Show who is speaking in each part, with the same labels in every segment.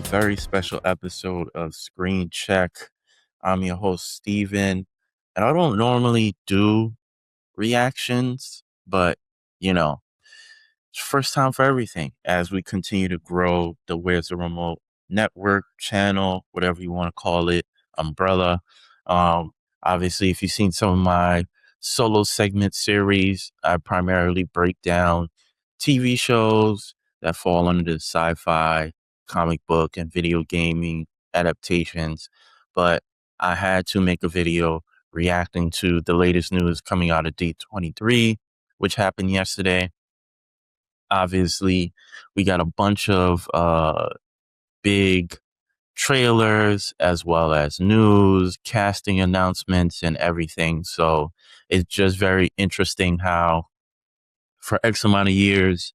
Speaker 1: very special episode of Screen Check. I'm your host, Steven, and I don't normally do reactions, but you know, it's first time for everything as we continue to grow the Where's the Remote network, channel, whatever you want to call it, umbrella. Um, Obviously, if you've seen some of my solo segment series, I primarily break down TV shows that fall under the sci-fi, comic book, and video gaming adaptations. But I had to make a video reacting to the latest news coming out of D23, which happened yesterday. Obviously, we got a bunch of big trailers as well as news, casting announcements, and everything. So it's just very interesting how, for X amount of years,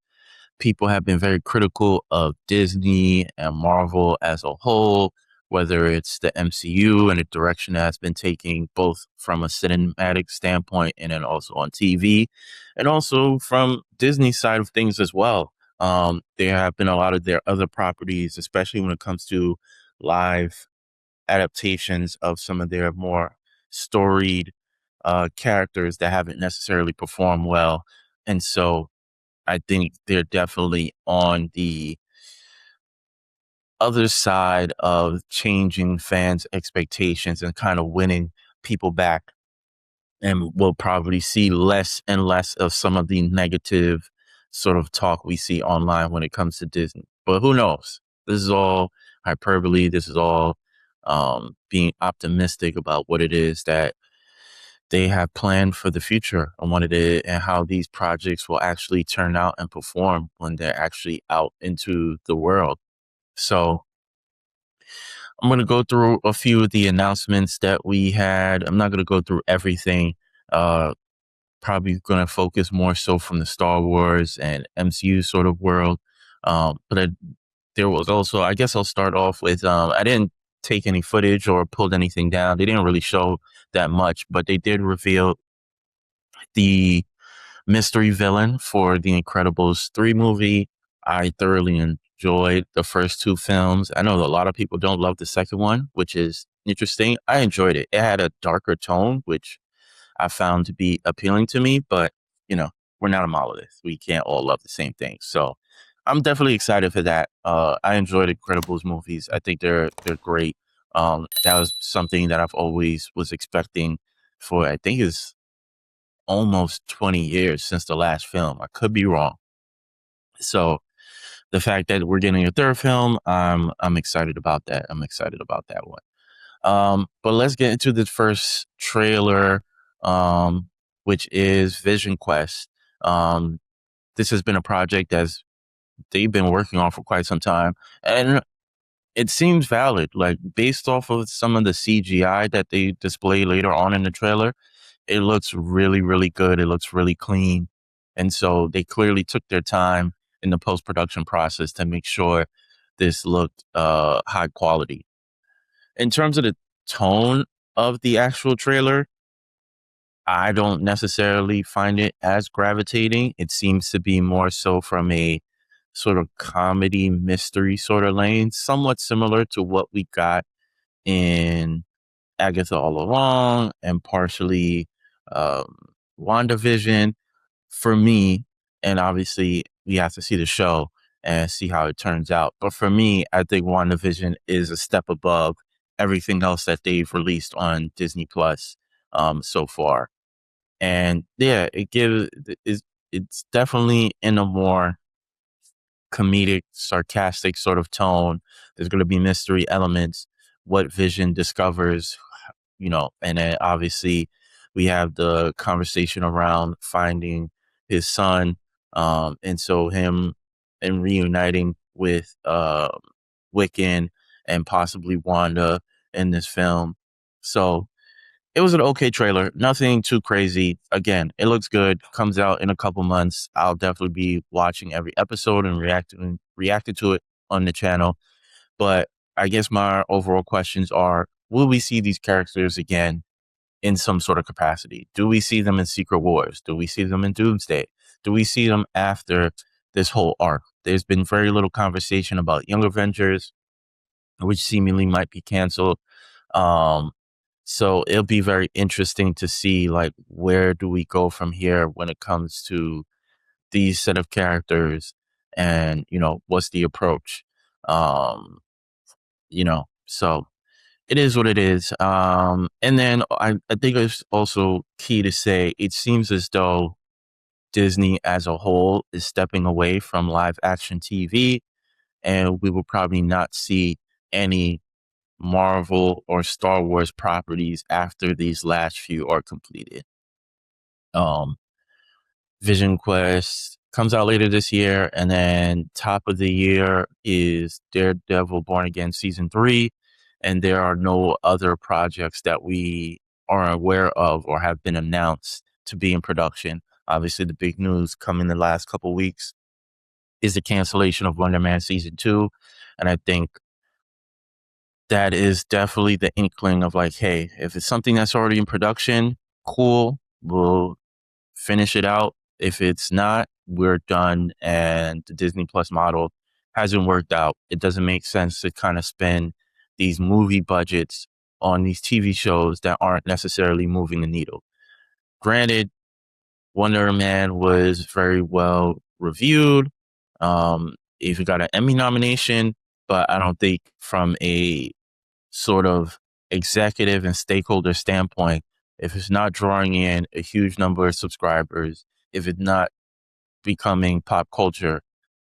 Speaker 1: people have been very critical of Disney and Marvel as a whole, whether it's the MCU and the direction that has been taking both from a cinematic standpoint and then also on TV, and also from Disney's side of things as well. There have been a lot of their other properties, especially when it comes to live adaptations of some of their more storied characters that haven't necessarily performed well. And so I think they're definitely on the other side of changing fans' expectations and kind of winning people back. And we'll probably see less and less of some of the negative sort of talk we see online when it comes to Disney. But who knows? This is all hyperbole. This is all being optimistic about what it is that they have planned for the future and what it is and how these projects will actually turn out and perform when they're actually out into the world. So I'm going to go through a few of the announcements that we had. I'm not going to go through everything. Uh, Probably going to focus more so from the Star Wars and MCU sort of world. There was also, I guess I'll start off with, I didn't take any footage or pulled anything down. They didn't really show that much, but they did reveal the mystery villain for the Incredibles 3 movie. I thoroughly enjoyed the first two films. I know that a lot of people don't love the second one, which is interesting. I enjoyed it. It had a darker tone, which I found to be appealing to me, but we're not a monolith. We can't all love the same thing. So I'm definitely excited for that. I enjoyed Incredibles movies. I think they're great. That was something that I've always was expecting for, I think is almost 20 years since the last film. I could be wrong. So the fact that we're getting a third film, I'm excited about that. I'm excited about that one. But let's get into the first trailer, which is Vision Quest. This has been a project that's they've been working on for quite some time, and it seems valid. Like based off of some of the CGI that they display later on in the trailer, it looks really, really good. It looks really clean, and so they clearly took their time in the post-production process to make sure this looked high quality. In terms of the tone of the actual trailer, I don't necessarily find it as gravitating. It seems to be more so from a sort of comedy mystery sort of lane, somewhat similar to what we got in Agatha All Along and partially um, WandaVision for me. And obviously, we have to see the show and see how it turns out. But for me, I think WandaVision is a step above everything else that they've released on Disney Plus so far. And yeah, it's definitely in a more comedic, sarcastic sort of tone. There's going to be mystery elements, what Vision discovers, and then obviously we have the conversation around finding his son, and so him and reuniting with Wiccan and possibly Wanda in this film. So it was an okay trailer, nothing too crazy. Again, it looks good. Comes out in a couple months. I'll definitely be watching every episode and reacting to it on the channel. But I guess my overall questions are: will we see these characters again in some sort of capacity? Do we see them in Secret Wars? Do we see them in Doomsday? Do we see them after this whole arc? There's been very little conversation about Young Avengers. which seemingly might be canceled. Um, so it'll be very interesting to see like where do we go from here when it comes to these set of characters, and what's the approach. Um, so it is what it is. And then I think it's also key to say it seems as though Disney as a whole is stepping away from live action TV, and we will probably not see any Marvel or Star Wars properties after these last few are completed. Um, Vision Quest comes out later this year, and then top of the year is Daredevil Born Again Season 3, and there are no other projects that we are aware of or have been announced to be in production. Obviously, the big news coming the last couple weeks is the cancellation of Wonder Man Season 2, and I think that is definitely the inkling of like, hey, if it's something that's already in production, cool, we'll finish it out. If it's not, we're done. And the Disney Plus model hasn't worked out. It doesn't make sense to kind of spend these movie budgets on these TV shows that aren't necessarily moving the needle. Granted, Wonder Man was very well reviewed. Even got an Emmy nomination, but I don't think from a sort of executive and stakeholder standpoint, if it's not drawing in a huge number of subscribers, if it's not becoming pop culture,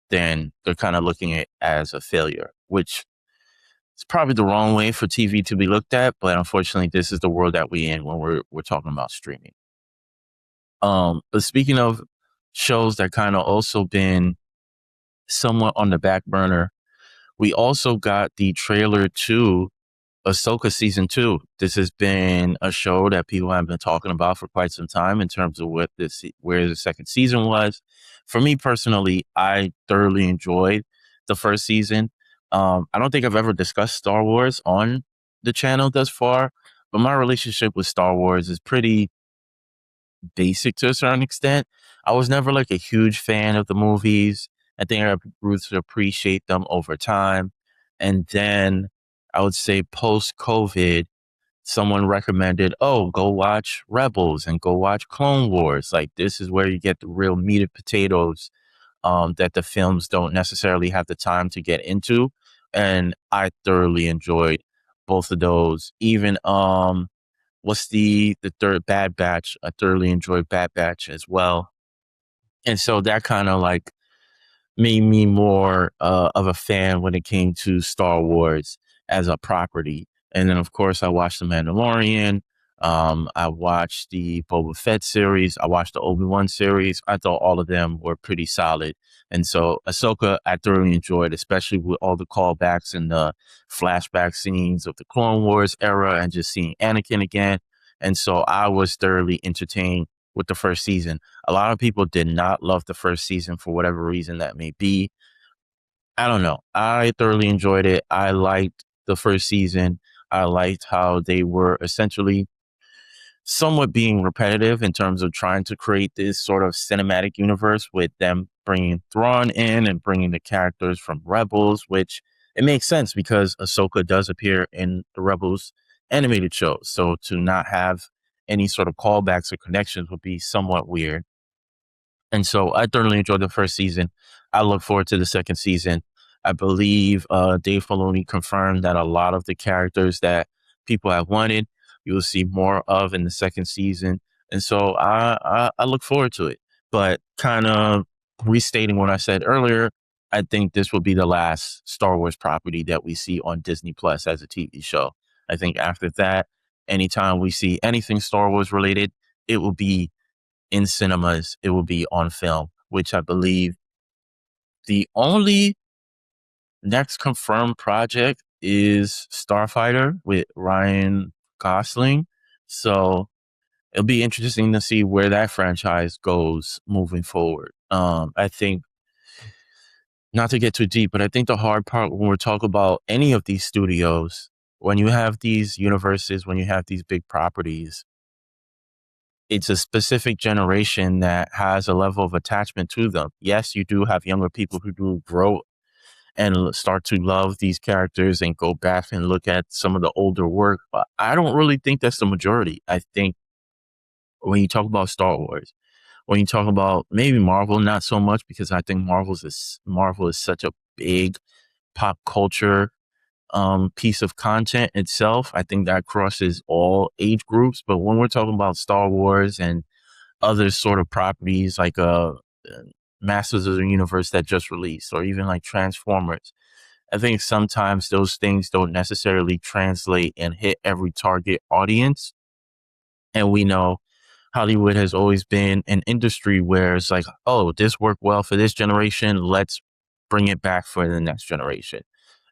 Speaker 1: then they're kind of looking at it as a failure, which is probably the wrong way for TV to be looked at. But unfortunately, this is the world that we're in when we're talking about streaming. But speaking of shows that kind of also been somewhat on the back burner, we also got the trailer to Ahsoka Season 2. This has been a show that people have been talking about for quite some time in terms of where the second season was. For me personally, I thoroughly enjoyed the first season. I don't think I've ever discussed Star Wars on the channel thus far, but my relationship with Star Wars is pretty basic to a certain extent. I was never like a huge fan of the movies. I think I grew to appreciate them over time. And then I would say post COVID, someone recommended, oh, go watch Rebels and go watch Clone Wars. Like, this is where you get the real meat and potatoes that the films don't necessarily have the time to get into. And I thoroughly enjoyed both of those. Even what's the third, Bad Batch? I thoroughly enjoyed Bad Batch as well. And so that kind of like made me more of a fan when it came to Star Wars as a property. And then, of course, I watched The Mandalorian. I watched the Boba Fett series. I watched the Obi-Wan series. I thought all of them were pretty solid. And so Ahsoka, I thoroughly enjoyed, especially with all the callbacks and the flashback scenes of the Clone Wars era and just seeing Anakin again. And so I was thoroughly entertained with the first season. A lot of people did not love the first season for whatever reason that may be. I don't know. I thoroughly enjoyed it. I liked the first season. I liked how they were essentially somewhat being repetitive in terms of trying to create this sort of cinematic universe with them bringing Thrawn in and bringing the characters from Rebels, which it makes sense because Ahsoka does appear in the Rebels animated show. So to not have any sort of callbacks or connections would be somewhat weird. And so I thoroughly enjoyed the first season. I look forward to the second season. I believe Dave Filoni confirmed that a lot of the characters that people have wanted, you will see more of in the second season. And so I look forward to it. But kind of restating what I said earlier, I think this will be the last Star Wars property that we see on Disney Plus as a TV show. I think after that, anytime we see anything Star Wars related, it will be in cinemas, it will be on film, which I believe the only next confirmed project is Starfighter with Ryan Gosling. So it'll be interesting to see where that franchise goes moving forward. I think, not to get too deep, but I think the hard part when we're talking about any of these studios, when you have these universes, when you have these big properties, it's a specific generation that has a level of attachment to them. Yes, you do have younger people who do grow and start to love these characters and go back and look at some of the older work. But I don't really think that's the majority. I think when you talk about Star Wars, when you talk about maybe Marvel, not so much, because I think Marvel is such a big pop culture piece of content itself. I think that crosses all age groups. But when we're talking about Star Wars and other sort of properties like Masters of the Universe that just released, or even like Transformers, I think sometimes those things don't necessarily translate and hit every target audience. And we know Hollywood has always been an industry where it's like, oh, this worked well for this generation, let's bring it back for the next generation.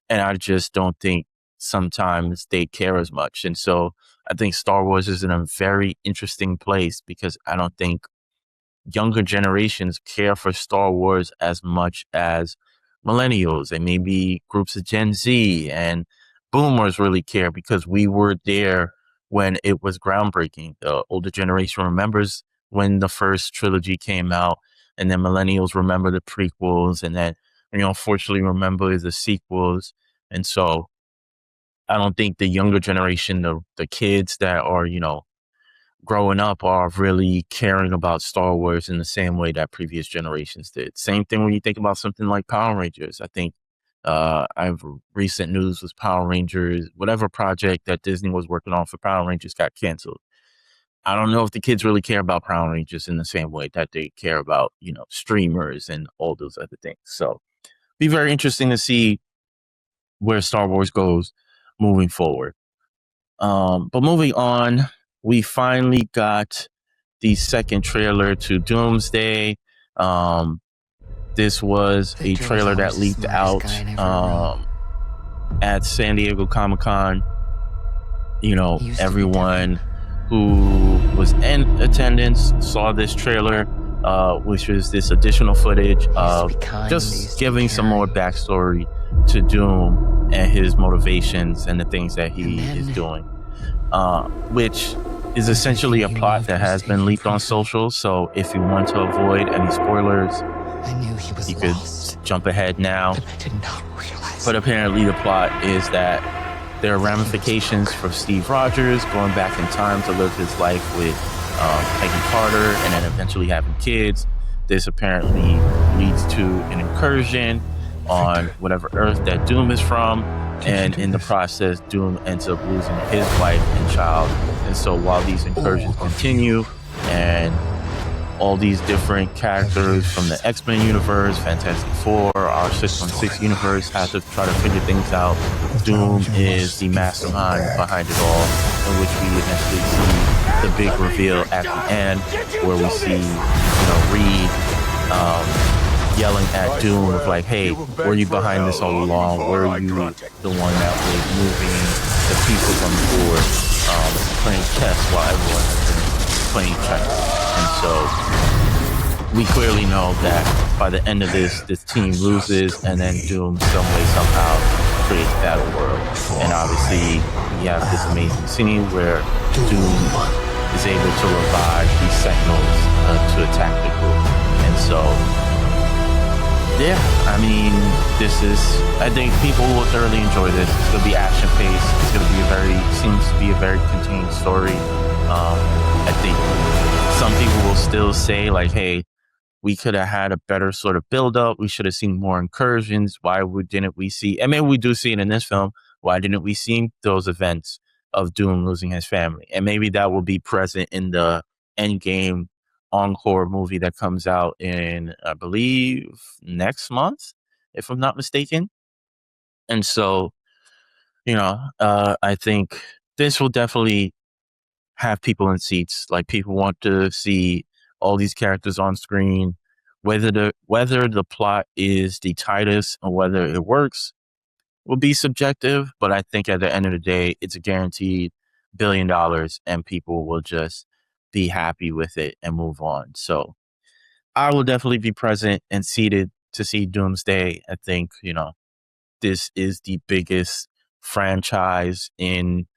Speaker 1: And I just don't think sometimes they care as much. And so I think Star Wars is in a very interesting place because I don't think younger generations care for Star Wars as much as millennials and maybe groups of Gen Z and boomers really care, because we were there when it was groundbreaking. The older generation remembers when the first trilogy came out, and then millennials remember the prequels, and then, unfortunately remember the sequels. And so I don't think the younger generation, the kids that are, growing up, are really caring about Star Wars in the same way that previous generations did. Same thing when you think about something like Power Rangers. I think I've recent news was Power Rangers, whatever project that Disney was working on for Power Rangers got canceled. I don't know if the kids really care about Power Rangers in the same way that they care about, streamers and all those other things. So be very interesting to see where Star Wars goes moving forward. But moving on, we finally got the second trailer to Doomsday. This was a trailer that leaked out at San Diego Comic-Con. Everyone who was in attendance saw this trailer, which was this additional footage of just giving some more backstory to Doom and his motivations and the things that he is doing, which is essentially a plot that has been leaked on social. So if you want to avoid any spoilers, you could jump ahead now. But apparently the plot is that there are ramifications for Steve Rogers going back in time to live his life with Peggy Carter and then eventually having kids. This apparently leads to an incursion on whatever Earth that Doom is from, and in the process, Doom ends up losing his wife and child. And so while these incursions continue, and all these different characters from the X-Men universe, Fantastic Four, our 616 universe have to try to figure things out, Doom is the mastermind behind it all, in which we eventually see the big reveal at the end, where we see, Reed yelling at Doom of like, hey, were you behind this all along? Were you the one that was moving the pieces on the board, playing chess while everyone has been playing checkers? And so we clearly know that by the end of this team loses, and then Doom some way somehow creates Battleworld. And obviously we have this amazing scene where Doom is able to revive these Sentinels to attack the group. And so yeah, I mean, I think people will thoroughly enjoy this. It's going to be action paced. It's going to be seems to be a very contained story. I think some people will still say like, hey, we could have had a better sort of build up. We should have seen more incursions. Why didn't we see, and maybe we do see it in this film, why didn't we see those events of Doom losing his family? And maybe that will be present in the Endgame encore movie that comes out in, I believe, next month, if I'm not mistaken. And so, I think this will definitely have people in seats. Like, people want to see all these characters on screen, whether the plot is the tightest or whether it works will be subjective. But I think at the end of the day, it's a guaranteed $1 billion, and people will just be happy with it and move on. So I will definitely be present and seated to see Doomsday. I think, this is the biggest franchise in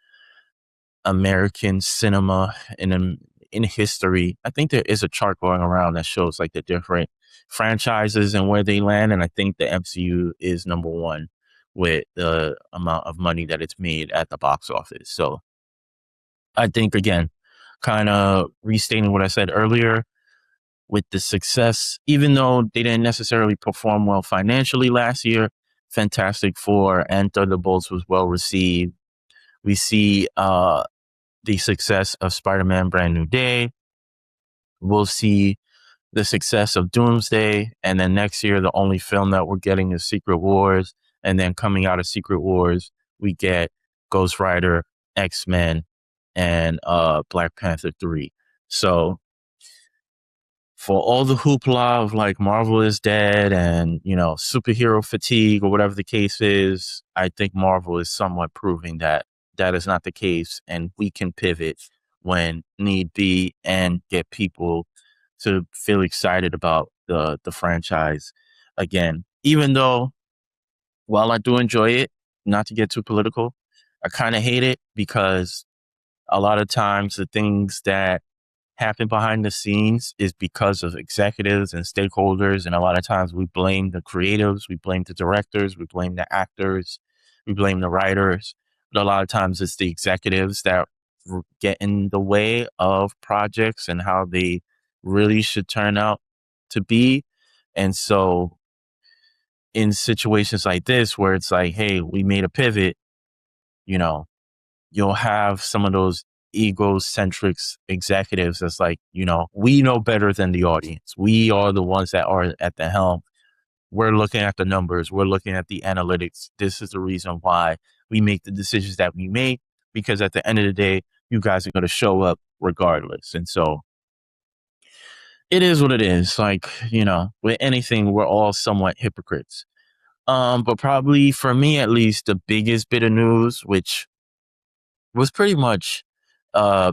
Speaker 1: American cinema in history. I think there is a chart going around that shows like the different franchises and where they land. And I think the MCU is number one with the amount of money that it's made at the box office. So I think, again, kind of restating what I said earlier, with the success, even though they didn't necessarily perform well financially last year, Fantastic Four and Thunderbolts was well received. We see the success of Spider-Man Brand New Day. We'll see the success of Doomsday. And then next year, the only film that we're getting is Secret Wars. And then coming out of Secret Wars, we get Ghost Rider, X-Men, and Black Panther 3. So for all the hoopla of like Marvel is dead and, you know, superhero fatigue or whatever the case is, I think Marvel is somewhat proving that that is not the case, and we can pivot when need be and get people to feel excited about the franchise again. Even though, while I do enjoy it, not to get too political, I kind of hate it because a lot of times the things that happen behind the scenes is because of executives and stakeholders. And a lot of times we blame the creatives, we blame the directors, we blame the actors, we blame the writers. But a lot of times it's the executives that get in the way of projects and how they really should turn out to be. And so in situations like this, where it's like, hey, we made a pivot, you know, you'll have some of those egocentric executives that's like, you know, we know better than the audience. We are the ones that are at the helm. We're looking at the numbers. We're looking at the analytics. This is the reason why we make the decisions that we make, because at the end of the day, you guys are going to show up regardless. And so it is what it is. Like, you know, with anything, we're all somewhat hypocrites. But probably for me, at least, the biggest bit of news, which was pretty much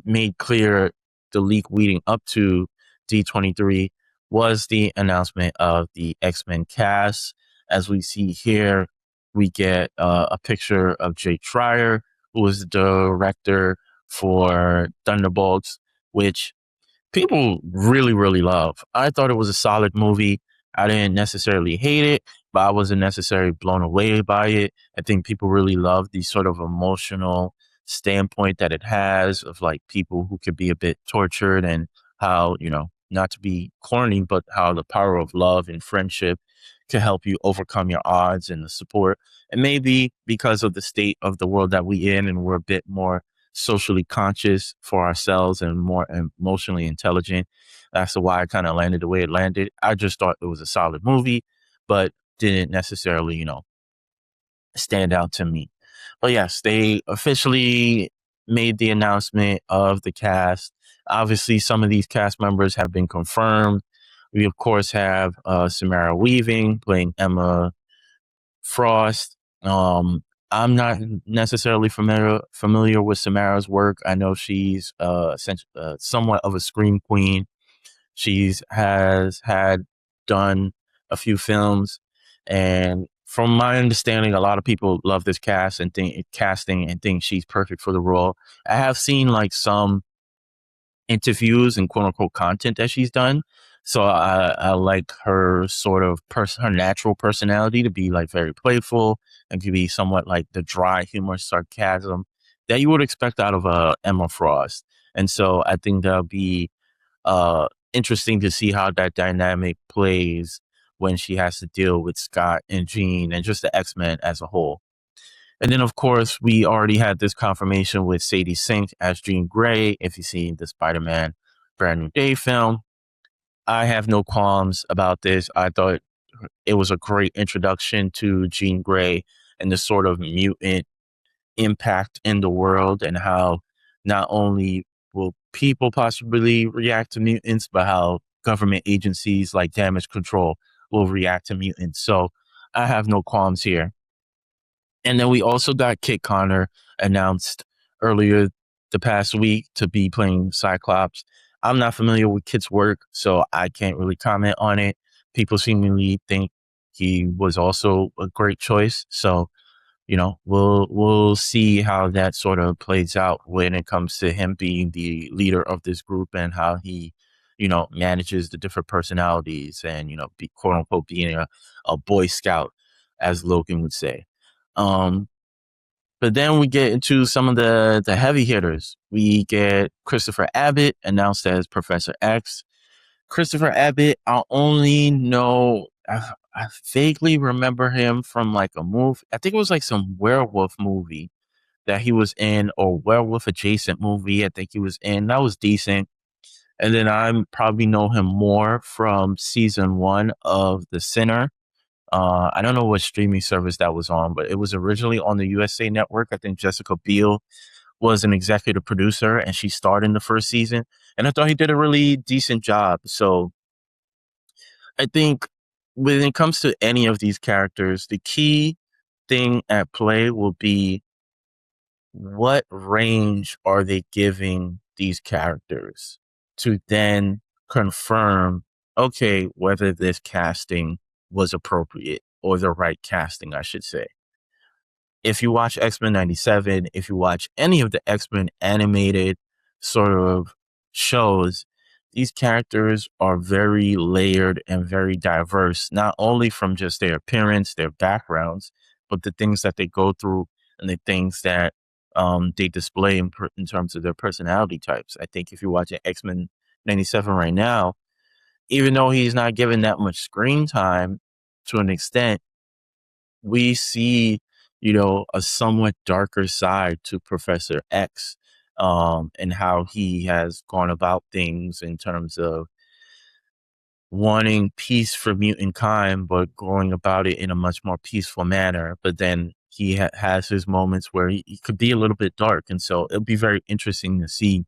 Speaker 1: made clear the leak leading up to D23, was the announcement of the X-Men cast. As we see here, we get a picture of Jay Schreier, who was the director for Thunderbolts, which people really, really love. I thought it was a solid movie. I didn't necessarily hate it, but I wasn't necessarily blown away by it. I think people really love the sort of emotional standpoint that it has of like people who could be a bit tortured, and how, you know, not to be corny, but how the power of love and friendship can help you overcome your odds, and the support. And maybe because of the state of the world that we in, and we're a bit more socially conscious for ourselves and more emotionally intelligent, that's why I kind of landed the way it landed. I just thought it was a solid movie, but didn't necessarily, you know, stand out to me. But yes, they officially made the announcement of the cast. Obviously, some of these cast members have been confirmed. We, of course, have Samara Weaving playing Emma Frost. I'm not necessarily familiar with Samara's work. I know she's somewhat of a scream queen. She's has had done a few films, and from my understanding, a lot of people love this casting and think she's perfect for the role. I have seen like some interviews and quote unquote content that she's done. So I like her sort of her natural personality to be like very playful and to be somewhat like the dry humor, sarcasm that you would expect out of Emma Frost. And so I think that'll be interesting to see how that dynamic plays when she has to deal with Scott and Jean and just the X-Men as a whole. And then, of course, we already had this confirmation with Sadie Sink as Jean Grey, if you've seen the Spider-Man Brand New Day film. I have no qualms about this. I thought it was a great introduction to Jean Grey and the sort of mutant impact in the world, and how not only will people possibly react to mutants, but how government agencies like Damage Control will react to mutants. So I have no qualms here. And then we also got Kit Connor announced earlier the past week to be playing Cyclops. I'm not familiar with Kit's work, so I can't really comment on it. People seemingly think he was also a great choice. So, you know, we'll see how that sort of plays out when it comes to him being the leader of this group, and how he manages the different personalities and, be quote unquote being a Boy Scout, as Logan would say. But then we get into some of the heavy hitters. We get Christopher Abbott announced as Professor X. Christopher Abbott, I only know, I vaguely remember him from like a movie. I think it was like some werewolf movie that he was in, or werewolf adjacent movie I think he was in. That was decent. And then I probably know him more from season 1 of The Sinner. I don't know what streaming service that was on, but it was originally on the USA Network. I think Jessica Biel was an executive producer and she starred in the first season. And I thought he did a really decent job. So I think when it comes to any of these characters, the key thing at play will be what range are they giving these characters to then confirm, okay, whether this casting was appropriate or the right casting, I should say. If you watch X-Men 97, if you watch any of the X-Men animated sort of shows, these characters are very layered and very diverse, not only from just their appearance, their backgrounds, but the things that they go through and the things that they display in terms of their personality types. I think if you're watching X-Men 97 right now, even though he's not given that much screen time to an extent, we see, a somewhat darker side to Professor X, and how he has gone about things in terms of wanting peace for mutant kind, but going about it in a much more peaceful manner. But then he has his moments where he could be a little bit dark. And so it'll be very interesting to see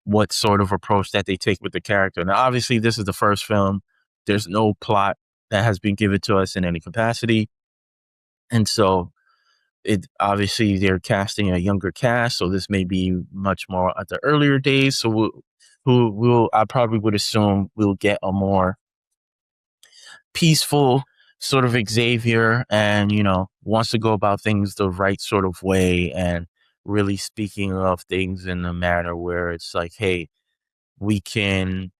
Speaker 1: what sort of approach that they take with the character. Now, obviously, this is the first film. There's no plot that has been given to us in any capacity. And so obviously they're casting a younger cast, so this may be much more at the earlier days. So I probably would assume we'll get a more peaceful sort of Xavier, and wants to go about things the right sort of way, and really speaking of things in a manner where it's like, hey, we can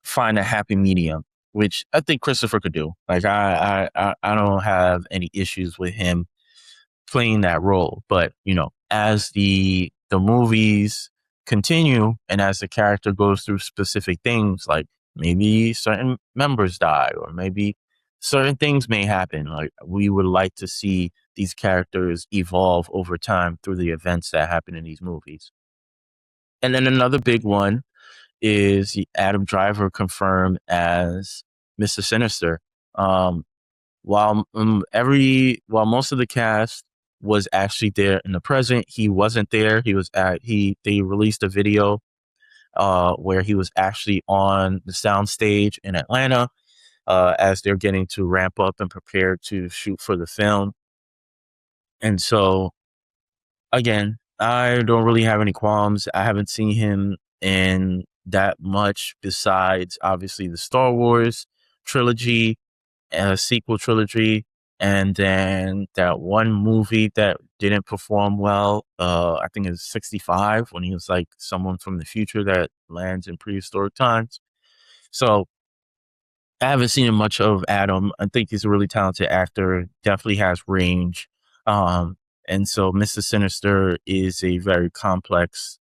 Speaker 1: find a happy medium, which I think Christopher could do. Like I don't have any issues with him playing that role. But as the movies continue and as the character goes through specific things, like maybe certain members die or maybe certain things may happen, like we would like to see these characters evolve over time through the events that happen in these movies. And then another big one is Adam Driver confirmed as Mr. Sinister. While most of the cast was actually there in the present, he wasn't there. They released a video where he was actually on the soundstage in Atlanta as they're getting to ramp up and prepare to shoot for the film. And so again, I don't really have any qualms. I haven't seen him in that much besides obviously the Star Wars trilogy, sequel trilogy, and then that one movie that didn't perform well. I think it was 65, when he was like someone from the future that lands in prehistoric times. So I haven't seen much of Adam. I think he's a really talented actor, definitely has range. And so Mr. Sinister is a very complex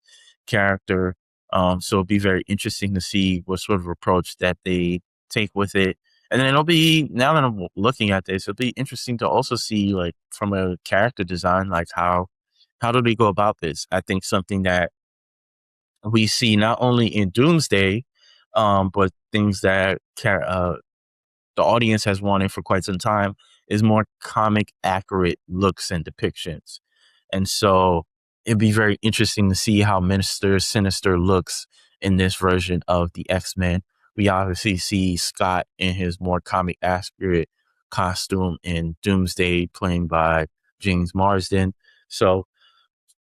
Speaker 1: character. So it'll be very interesting to see what sort of approach that they take with it. And then it'll be, now that I'm looking at this, it'll be interesting to also see, like, from a character design, like how do they go about this? I think something that we see not only in Doomsday, but things that the audience has wanted for quite some time is more comic accurate looks and depictions. And so it'd be very interesting to see how Mr. Sinister looks in this version of the X-Men. We obviously see Scott in his more comic accurate costume in Doomsday, playing by James Marsden. So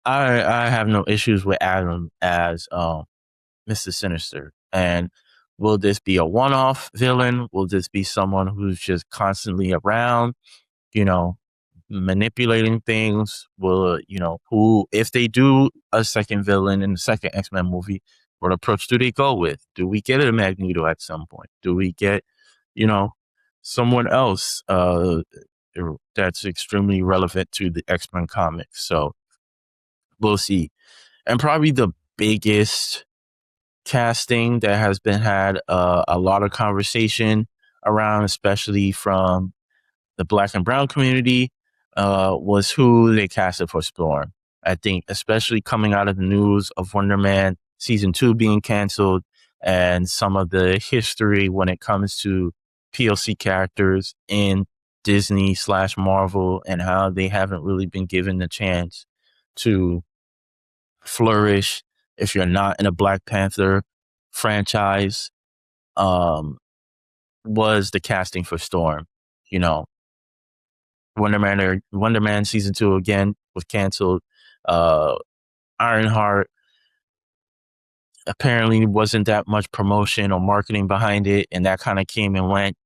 Speaker 1: I have no issues with Adam as Mr. Sinister. And will this be a one-off villain? Will this be someone who's just constantly around, manipulating things? Will, who, if they do a second villain in the second X-Men movie, What approach do they go with? Do we get a Magneto at some point? Do we get, someone else that's extremely relevant to the X-Men comics? So we'll see. And probably the biggest casting that has been had a lot of conversation around, especially from the Black and Brown community, was who they casted for Storm. I think, especially coming out of the news of Wonder Man season 2 being canceled, and some of the history when it comes to PLC characters in Disney/Marvel, and how they haven't really been given the chance to flourish if you're not in a Black Panther franchise, was the casting for Storm. Wonder Man season 2 again was canceled. Ironheart, apparently wasn't that much promotion or marketing behind it, and that kind of came and went.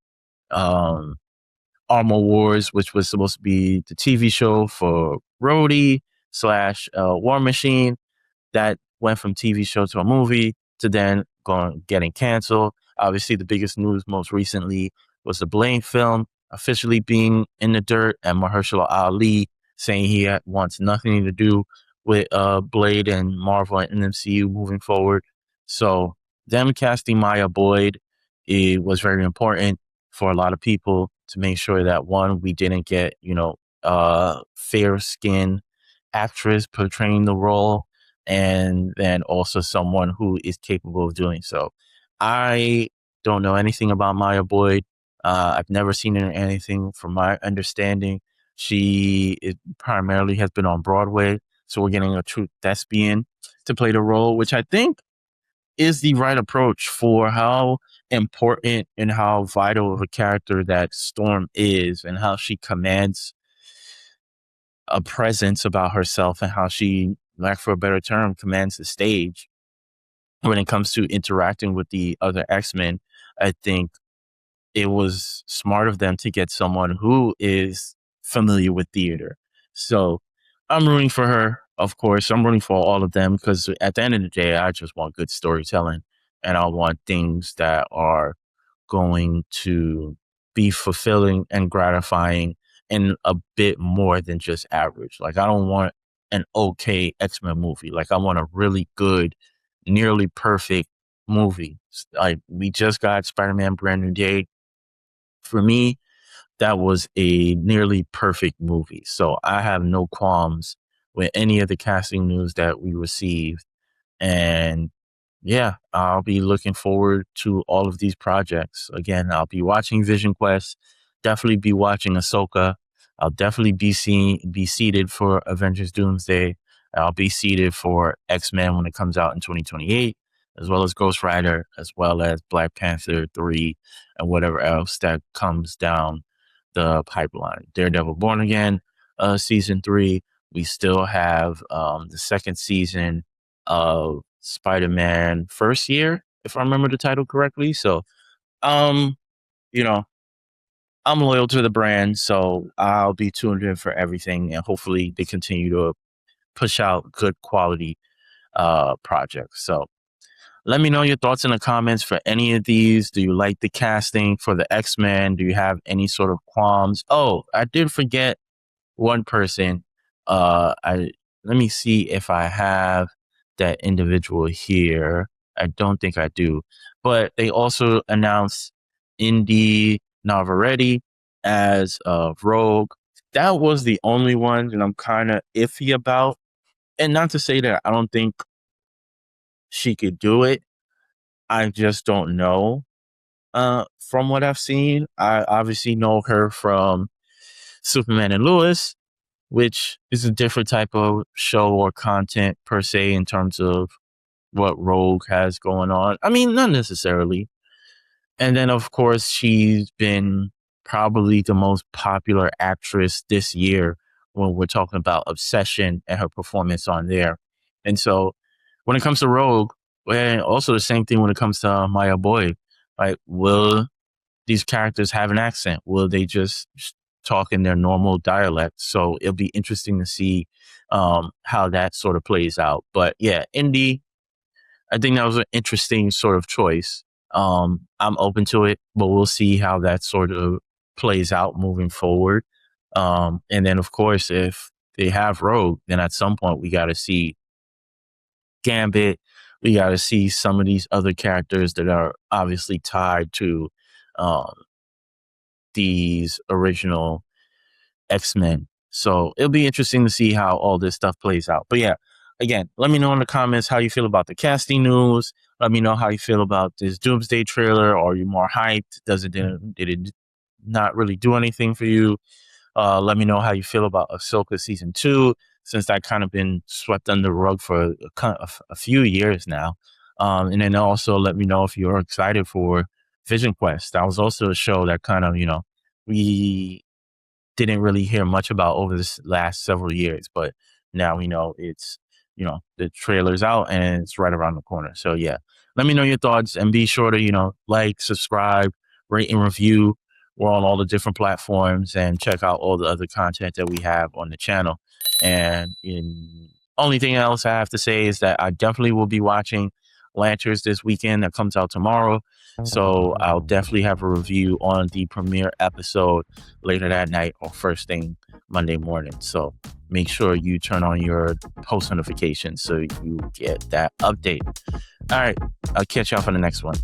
Speaker 1: Armor Wars, which was supposed to be the TV show for Rhodey / War Machine, that went from TV show to a movie to then getting canceled. Obviously, the biggest news most recently was the Blade film officially being in the dirt, and Mahershala Ali saying he wants nothing to do with Blade and Marvel and MCU moving forward. So them casting Maya Boyd, it was very important for a lot of people to make sure that, one, we didn't get, fair skinned actress portraying the role, and then also someone who is capable of doing so. I don't know anything about Maya Boyd. I've never seen her in anything. From my understanding, she primarily has been on Broadway, so we're getting a true thespian to play the role, which I think is the right approach for how important and how vital of a character that Storm is, and how she commands a presence about herself, and how she, lack for a better term, commands the stage when it comes to interacting with the other X-Men. I think it was smart of them to get someone who is familiar with theater. So I'm rooting for her, of course. I'm rooting for all of them, because at the end of the day, I just want good storytelling, and I want things that are going to be fulfilling and gratifying, and a bit more than just average. Like, I don't want an okay X-Men movie. Like, I want a really good, nearly perfect movie. Like, we just got Spider-Man Brand New Day. For me, that was a nearly perfect movie. So I have no qualms with any of the casting news that we received. And yeah, I'll be looking forward to all of these projects. Again, I'll be watching Vision Quest, definitely be watching Ahsoka. I'll definitely be seated for Avengers Doomsday. I'll be seated for X-Men when it comes out in 2028, as well as Ghost Rider, as well as Black Panther 3, and whatever else that comes down the pipeline. Daredevil Born Again, season 3. We still have the second season of Spider-Man First Year, if I remember the title correctly. So, you know, I'm loyal to the brand, so I'll be tuned in for everything, and hopefully they continue to push out good quality projects. So let me know your thoughts in the comments for any of these. Do you like the casting for the X-Men? Do you have any sort of qualms? Oh, I did forget one person. Let me see if I have that individual here. I don't think I do. But they also announced Inde Navarette as Rogue. That was the only one that I'm kind of iffy about. And not to say that I don't think she could do it. I just don't know. From what I've seen, I obviously know her from Superman and Lois, which is a different type of show or content per se in terms of what Rogue has going on. I mean, not necessarily. And then, of course, she's been probably the most popular actress this year when we're talking about Obsession and her performance on there. And so when it comes to Rogue, and also the same thing when it comes to Maya Boyd, like, will these characters have an accent? Will they just talk in their normal dialect? So it'll be interesting to see how that sort of plays out. But yeah, Inde, I think that was an interesting sort of choice. I'm open to it, but we'll see how that sort of plays out moving forward. And then, of course, if they have Rogue, then at some point we got to see Gambit. We got to see some of these other characters that are obviously tied to um, these original X-Men. So it'll be interesting to see how all this stuff plays out. But yeah, again, let me know in the comments how you feel about the casting news. Let me know how you feel about this Doomsday trailer. Are you more hyped? Did it not really do anything for you? Let me know how you feel about Ahsoka season 2, since that kind of been swept under the rug for a few years now. And then also let me know if you're excited for Vision Quest. That was also a show that kind of, we didn't really hear much about over this last several years, but now we know it's, the trailer's out and it's right around the corner. So yeah, let me know your thoughts and be sure to, like, subscribe, rate and review. We're on all the different platforms and check out all the other content that we have on the channel. And only thing else I have to say is that I definitely will be watching Lanterns this weekend. That comes out tomorrow. So I'll definitely have a review on the premiere episode later that night or first thing Monday morning. So make sure you turn on your post notifications so you get that update. All right. I'll catch y'all for the next one.